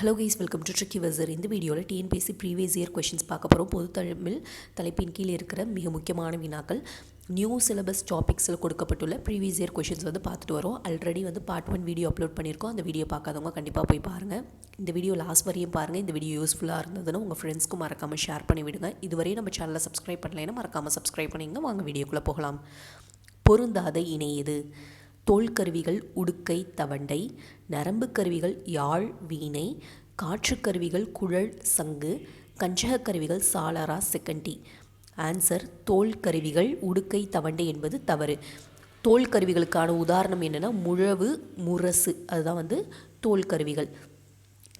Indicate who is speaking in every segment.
Speaker 1: Hello guys, welcome to tricky வசர். இந்த வீடியோவில் டிஎன்பிஎஸ்சி ப்ரீவியஸ் இயர் கொஷின்ஸ் பார்க்க போகிறோம். பொது தமிழ் தலைப்பின் கீழே இருக்கிற மிக முக்கியமான வினாக்கள் நியூ சிலபஸ் டாபிக்ஸில் கொடுக்கப்பட்டுள்ள ப்ரீவியஸ் இயர் கொஷின்ஸ் பார்த்துட்டு வரோம். ஆல்ரெடி பார்ட் 1 வீடியோ அப்லோட் பண்ணியிருக்கோம். அந்த வீடியோ பார்க்காதவங்க கண்டிப்பாக போய் பாருங்கள். இந்த வீடியோ லாஸ்ட் வரையும் பாருங்கள். இந்த வீடியோ யூஸ்ஃபுல்லாக இருந்ததுன்னா உங்கள் ஃப்ரெண்ட்ஸ்க்கும் மறக்காமல் ஷேர் பண்ணி விடுங்க. இதுவரையும் நம்ம சேனலை சப்ஸ்கிரைப் பண்ணலைன்னா மறக்காமல் சப்ஸ்கிரைப் பண்ணிங்க. வாங்க வீடியோக்குள்ளே போகலாம். பொருந்தாத இணையது. தோல் கருவிகள் உடுக்கை தவண்டை, நரம்பு கருவிகள் யாழ் வீணை, காற்று கருவிகள் குழல் சங்கு, கஞ்சக கருவிகள் சாளரா செகண்டி. ஆன்சர் தோல் கருவிகள் உடுக்கை தவண்டை என்பது தவறு. தோல் கருவிகளுக்கான உதாரணம் என்னென்னா முழவு முரசு, அதுதான் தோல் கருவிகள்.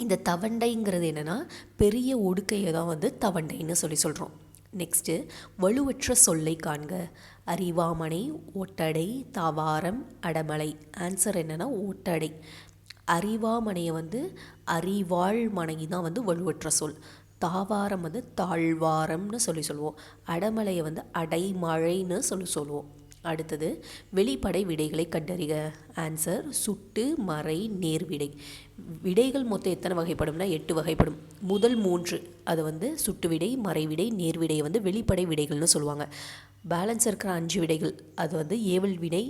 Speaker 1: இந்த தவண்டைங்கிறது என்னென்னா பெரிய உடுக்கையை தான் தவண்டைன்னு சொல்கிறோம். நெக்ஸ்ட்டு வலுவற்ற சொல்லை காண்க. அறிவாமனை, ஒட்டடை, தாவாரம், அடமலை. ஆன்சர் என்னென்னா ஒட்டடை. அறிவாமனையை அறிவாள் மனை தான் வலுவற்ற சொல். தாவாரம் தாழ்வாரம்னு சொல்லுவோம். அடமலையை அடைமழைன்னு சொல்லுவோம். அடுத்தது வெளிப்படை விடைகளை கண்டறிக. ஆன்சர் சுட்டு மறை நேர்விடை. விடைகள் மொத்தம் எத்தனை வகைப்படும்னா 8 வகைப்படும். முதல் 3 அது சுட்டு விடை, மறைவிடை, நேர்விடையை வெளிப்படை விடைகள்னு சொல்லுவாங்க. பேலன்ஸ் இருக்கிற 5 விடைகள் அது ஏவல் விடை,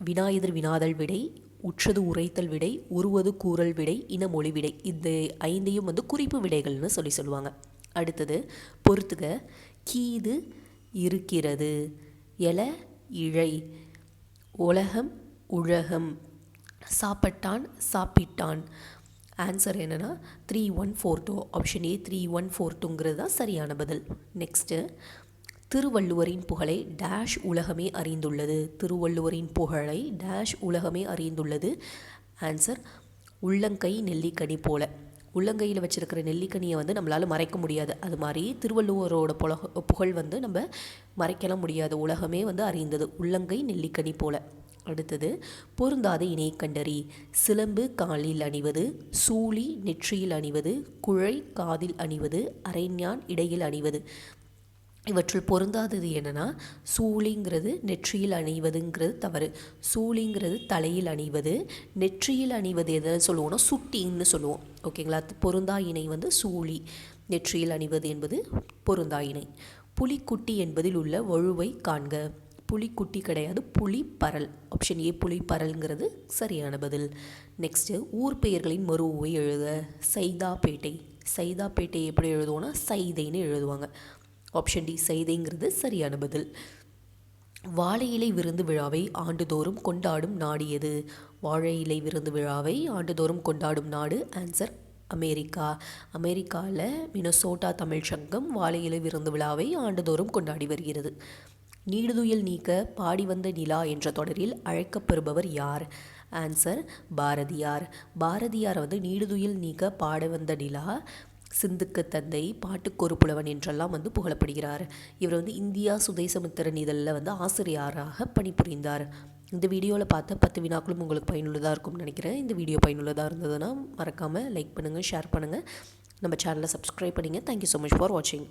Speaker 1: வினா எதிர் வினாதல் விடை, உற்றது உரைத்தல் விடை, உருவது கூறல் விடை, இனமொழி விடை. இந்த 5ஐயும் குறிப்பு விடைகள்னு சொல்லுவாங்க. அடுத்தது பொறுத்துக. கீது இருக்கிறது, எல இழை, உலகம் உலகம், சாப்பிட்டான் சாப்பிட்டான். ஆன்சர் என்னென்னா 3142. ஆப்ஷன் ஏ 3142ங்கிறது தான் சரியான பதில். நெக்ஸ்ட்டு திருவள்ளுவரின் புகழை டேஷ் உலகமே அறிந்துள்ளது. திருவள்ளுவரின் புகழை டேஷ் உலகமே அறிந்துள்ளது. ஆன்சர் உள்ளங்கை நெல்லிக்கனி போல. உள்ளங்கையில் வச்சுருக்கிற நெல்லிக்கனியை நம்மளால் மறைக்க முடியாது. அது மாதிரி திருவள்ளுவரோட புகழ் நம்ம மறைக்கலாம் முடியாது. உலகமே அறிந்தது. உள்ளங்கை நெல்லிக்கனி போல. அடுத்தது பொருந்தாத இணை கண்டறி. சிலம்பு காலில் அணிவது, சூளி நெற்றியில் அணிவது, குழை காதில் அணிவது, அரைஞான் இடையில் அணிவது. இவற்றுள் பொருந்தாதது என்னென்னா சூளிங்கிறது நெற்றியில் அணிவதுங்கிறது தவறு. சூளிங்கிறது தலையில் அணிவது, நெற்றியில் அணிவது எதுன்னு சொல்லுவோம்னா சுட்டின்னு சொல்லுவோம். ஓகேங்களா? பொருந்தா இணை சூளி. நெற்றியில் அணிவது என்பது பொருந்தா இணை. புலிக்குட்டி என்பதில் உள்ள வழுவை காண்க. புலிக்குட்டி கிடையாது, புலிப்பரல். ஆப்ஷன் ஏ புலிப்பரல்ங்கிறது சரியான பதில். நெக்ஸ்ட்டு ஊர் பெயர்களின் மறுவை எழுத. சைதாப்பேட்டை. சைதாப்பேட்டை எப்படி எழுதுவோன்னா சைதைன்னு எழுதுவாங்க. ஆப்ஷன் டி செய்தைங்கிறது சரியான பதில். வாழை இலை விருந்து விழாவை ஆண்டுதோறும் கொண்டாடும் நாடு எது? வாழை இலை விருந்து விழாவை ஆண்டுதோறும் கொண்டாடும் நாடு ஆன்சர் அமெரிக்கா. அமெரிக்காவில் மினசோட்டா தமிழ் சங்கம் வாழை இலை விருந்து விழாவை ஆண்டுதோறும் கொண்டாடி வருகிறது. நீடுதுயில் நீக்க பாடி வந்த நிலா என்ற தொடரில் அழைக்கப்பெறுபவர் யார்? ஆன்சர் பாரதியார். பாரதியார் நீடுதுயில் நீக்க பாட வந்த நிலா, சிந்துக்கு தந்தை, பாட்டுக்கொரு புலவன் என்றெல்லாம் புகழப்படுகிறார். இவர் இந்தியா சுதேசமித்திரன் இதழில் ஆசிரியராக பணிபுரிந்தார். இந்த வீடியோவில் பார்த்த 10 வினாக்களும் உங்களுக்கு பயனுள்ளதாக இருக்கும்னு நினைக்கிறேன். இந்த வீடியோ பயனுள்ளதாக இருந்ததுன்னா மறக்காமல் லைக் பண்ணுங்கள், ஷேர் பண்ணுங்கள், நம்ம சேனலை சப்ஸ்கிரைப் பண்ணுங்கள். தேங்க்யூ ஸோ மச் ஃபார் வாட்சிங்.